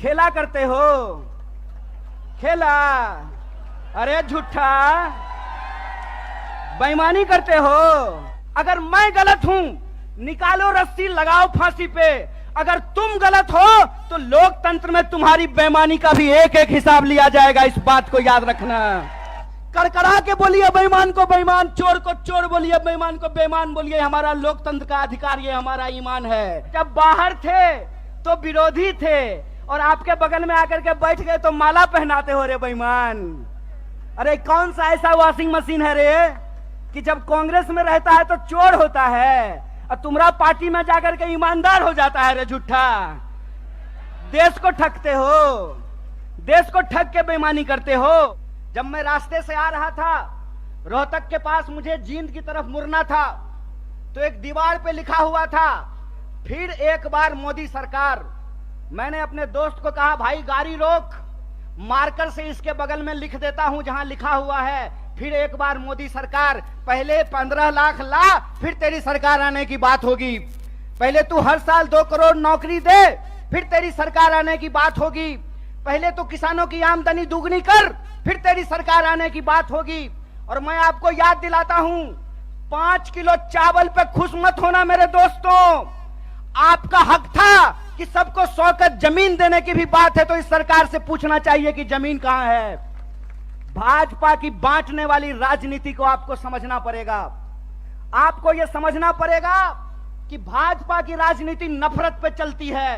खेला करते हो, खेला। अरे झूठा, बेईमानी करते हो। अगर मैं गलत हूं, निकालो रस्सी, लगाओ फांसी पे। अगर तुम गलत हो तो लोकतंत्र में तुम्हारी बेईमानी का भी एक एक हिसाब लिया जाएगा। इस बात को याद रखना। कड़कड़ा के बोलिए बेईमान को बेईमान, चोर को चोर बोलिए, बेईमान को बेईमान बोलिए। हमारा लोकतंत्र का अधिकार, ये हमारा ईमान है। जब बाहर थे तो विरोधी थे, और आपके बगल में आकर के बैठ गए तो माला पहनाते हो रे बेईमान। अरे कौन सा ऐसा वॉशिंग मशीन है रे कि जब कांग्रेस में रहता है तो चोर होता है, और तुम्हारा पार्टी में जाकर के ईमानदार हो जाता है रे झूठा। देश को ठगते हो, देश को ठग के बेईमानी करते हो। जब मैं रास्ते से आ रहा था, रोहतक के पास मुझे जींद की तरफ मुड़ना था, तो एक दीवार पे लिखा हुआ था, फिर एक बार मोदी सरकार। मैंने अपने दोस्त को कहा, भाई गाड़ी रोक, मार्कर से इसके बगल में लिख देता हूं जहां लिखा हुआ है फिर एक बार मोदी सरकार। पहले 15 लाख ला, फिर तेरी सरकार आने की बात होगी। पहले तू हर साल 2 करोड़ नौकरी दे, फिर तेरी सरकार आने की बात होगी। पहले तो किसानों की आमदनी दुगनी कर, फिर तेरी सरकार आने की बात होगी। और मैं आपको याद दिलाता हूं, 5 किलो चावल पे खुश मत होना मेरे दोस्तों। आपका हक था कि सबको 100 गज जमीन देने की भी बात है तो इस सरकार से पूछना चाहिए कि जमीन कहां है। भाजपा की बांटने वाली राजनीति को आपको समझना पड़ेगा। आपको यह समझना पड़ेगा कि भाजपा की राजनीति नफरत पे चलती है,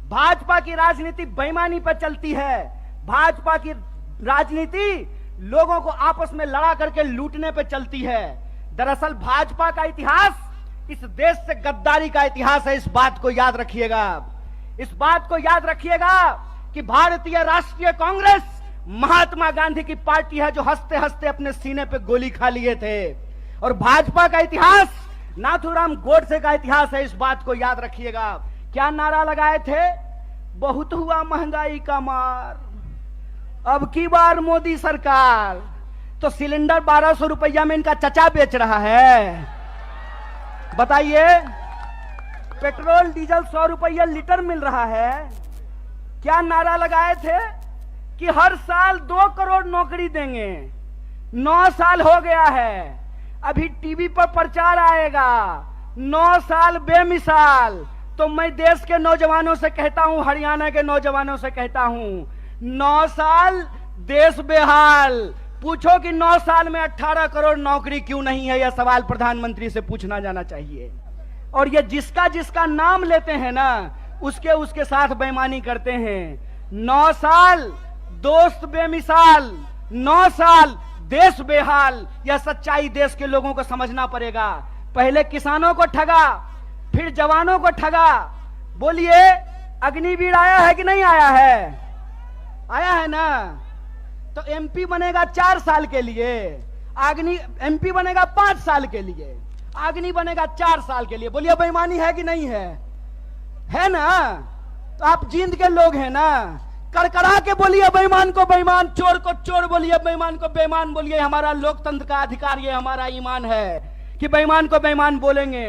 भाजपा की राजनीति बेईमानी पे चलती है, भाजपा की राजनीति लोगों को आपस में लड़ा करके लूटने पे चलती है। दरअसल भाजपा का इतिहास इस देश से गद्दारी का इतिहास है। इस बात को याद रखिएगा। इस बात को याद रखिएगा कि भारतीय राष्ट्रीय कांग्रेस महात्मा गांधी की पार्टी है जो हंसते हंसते अपने सीने पे गोली खा लिए थे। और भाजपा का इतिहास नाथूराम गोडसे का इतिहास है। इस बात को याद रखिएगा। क्या नारा लगाए थे? बहुत हुआ महंगाई का मार, अब की बार मोदी सरकार। तो सिलेंडर 1200 रुपया में इनका चचा बेच रहा है। बताइए, पेट्रोल डीजल 100 रुपया लीटर मिल रहा है। क्या नारा लगाए थे कि हर साल 2 करोड़ नौकरी देंगे। 9 साल हो गया है, अभी टीवी पर प्रचार आएगा 9 साल बेमिसाल। तो मैं देश के नौजवानों से कहता हूं, हरियाणा के नौजवानों से कहता हूं, 9 साल देश बेहाल। पूछो कि 9 साल में 18 करोड़ नौकरी क्यों नहीं है? यह सवाल प्रधानमंत्री से पूछना जाना चाहिए। और ये जिसका जिसका नाम लेते हैं ना, उसके उसके साथ बेईमानी करते हैं। 9 साल दोस्त बेमिसाल, 9 साल देश बेहाल। यह सच्चाई देश के लोगों को समझना पड़ेगा। पहले किसानों को ठगा, फिर जवानों को ठगा। बोलिए, अग्निवीर आया है कि नहीं आया है? आया है ना। तो एमपी बनेगा 4 साल के लिए, एमपी बनेगा 5 साल के लिए, अग्नि बनेगा 4 साल के लिए। बोलिए बेईमानी है कि नहीं है? है ना। तो आप जींद के लोग हैं ना। कड़कड़ा के बोलिए बेईमान को बेईमान, चोर को चोर बोलिए, बेईमान को बेईमान बोलिए। हमारा लोकतंत्र का अधिकार, ये हमारा ईमान है कि बेईमान को बेईमान बोलेंगे।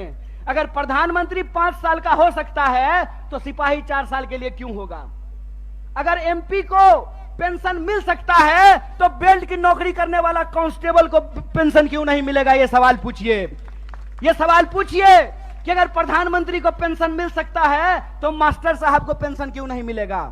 अगर प्रधानमंत्री 5 साल का हो सकता है तो सिपाही 4 साल के लिए क्यों होगा? अगर एमपी को पेंशन मिल सकता है तो बेल्ट की नौकरी करने वाला कांस्टेबल को पेंशन क्यों नहीं मिलेगा? ये सवाल पूछिए। ये सवाल पूछिए कि अगर प्रधानमंत्री को पेंशन मिल सकता है तो मास्टर साहब को पेंशन क्यों नहीं मिलेगा?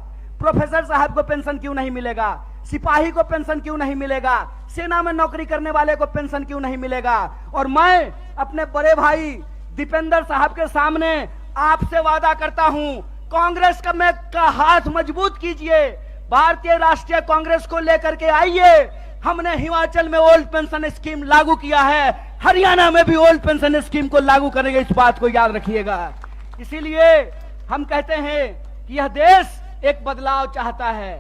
प्रोफेसर साहब को पेंशन क्यों नहीं मिलेगा? सिपाही को पेंशन क्यों नहीं मिलेगा? सेना में नौकरी करने वाले को पेंशन क्यों नहीं मिलेगा? और मैं अपने बड़े भाई दीपेंद्र साहब के सामने आपसे वादा करता हूं, कांग्रेस का हाथ मजबूत कीजिए, भारतीय राष्ट्रीय कांग्रेस को लेकर के आइए। हमने हिमाचल में ओल्ड पेंशन स्कीम लागू किया है, हरियाणा में भी ओल्ड पेंशन स्कीम को लागू करेंगे। इस बात को याद रखिएगा। इसीलिए हम कहते हैं कि यह देश एक बदलाव चाहता है।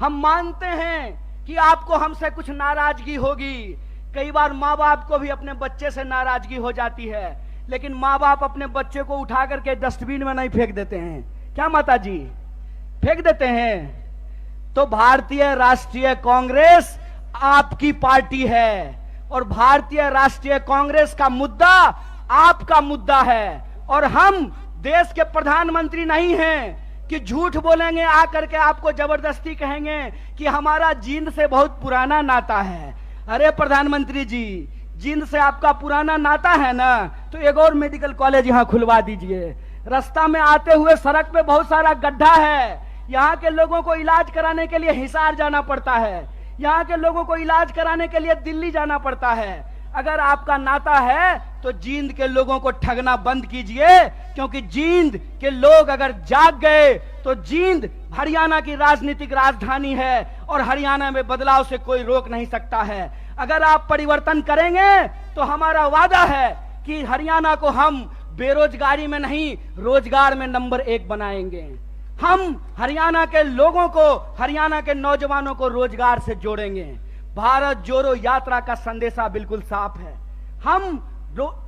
हम मानते हैं कि आपको हमसे कुछ नाराजगी होगी। कई बार माँ बाप को भी अपने बच्चे से नाराजगी हो जाती है, लेकिन माँ बाप अपने बच्चे को उठा करके डस्टबिन में नहीं फेंक देते हैं। क्या माता जी? फेंक देते हैं। तो भारतीय राष्ट्रीय कांग्रेस आपकी पार्टी है और भारतीय राष्ट्रीय कांग्रेस का मुद्दा आपका मुद्दा है। और हम देश के प्रधानमंत्री नहीं हैं कि झूठ बोलेंगे, आकर के आपको जबरदस्ती कहेंगे कि हमारा जींद से बहुत पुराना नाता है। अरे प्रधानमंत्री जी, जींद से आपका पुराना नाता है ना, तो एक और मेडिकल कॉलेज यहाँ खुलवा दीजिए। रास्ता में आते हुए सड़क पे बहुत सारा गड्ढा है, यहाँ के लोगों को इलाज कराने के लिए हिसार जाना पड़ता है, यहाँ के लोगों को इलाज कराने के लिए दिल्ली जाना पड़ता है। अगर आपका नाता है तो जींद के लोगों को ठगना बंद कीजिए, क्योंकि जींद के लोग अगर जाग गए तो जींद हरियाणा की राजनीतिक राजधानी है और हरियाणा में बदलाव से कोई रोक नहीं सकता है। अगर आप परिवर्तन करेंगे तो हमारा वादा है कि हरियाणा को हम बेरोजगारी में नहीं, रोजगार में नंबर 1 बनाएंगे। हम हरियाणा के लोगों को, हरियाणा के नौजवानों को रोजगार से जोड़ेंगे। भारत जोड़ो यात्रा का संदेशा बिल्कुल साफ है। हम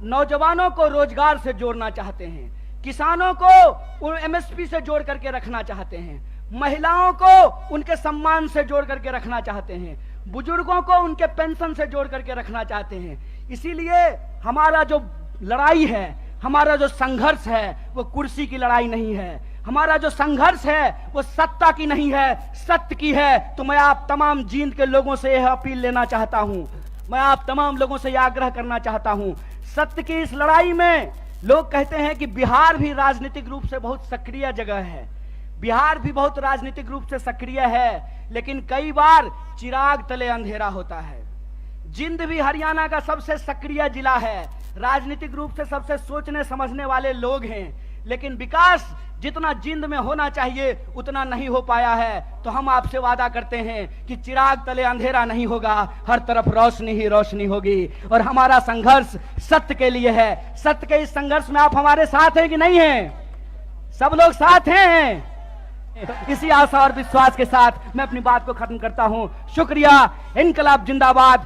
नौजवानों को रोजगार से जोड़ना चाहते हैं, किसानों को एमएसपी से जोड़ करके रखना चाहते हैं, महिलाओं को उनके सम्मान से जोड़ करके रखना चाहते हैं, बुजुर्गों को उनके पेंशन से जोड़ करके रखना चाहते हैं। इसीलिए हमारा जो लड़ाई है, हमारा जो संघर्ष है, वो कुर्सी की लड़ाई नहीं है। हमारा जो संघर्ष है वो सत्ता की नहीं है, सत्य की है। तो मैं आप तमाम जींद के लोगों से यह अपील लेना चाहता हूं, मैं आप तमाम लोगों से यह आग्रह करना चाहता हूं, सत्य की इस लड़ाई में लोग कहते हैं कि बिहार भी राजनीतिक रूप से बहुत सक्रिय जगह है, बिहार भी बहुत राजनीतिक रूप से सक्रिय है, लेकिन कई बार चिराग तले अंधेरा होता है। जींद भी हरियाणा का सबसे सक्रिय जिला है, राजनीतिक रूप से सबसे सोचने समझने वाले लोग हैं, लेकिन विकास जितना जींद में होना चाहिए उतना नहीं हो पाया है। तो हम आपसे वादा करते हैं कि चिराग तले अंधेरा नहीं होगा, हर तरफ रोशनी ही रोशनी होगी। और हमारा संघर्ष सत्य के लिए है। सत्य के इस संघर्ष में आप हमारे साथ हैं कि नहीं हैं? सब लोग साथ हैं। इसी आशा और विश्वास के साथ मैं अपनी बात को खत्म करता हूं। शुक्रिया। इनकलाब जिंदाबाद।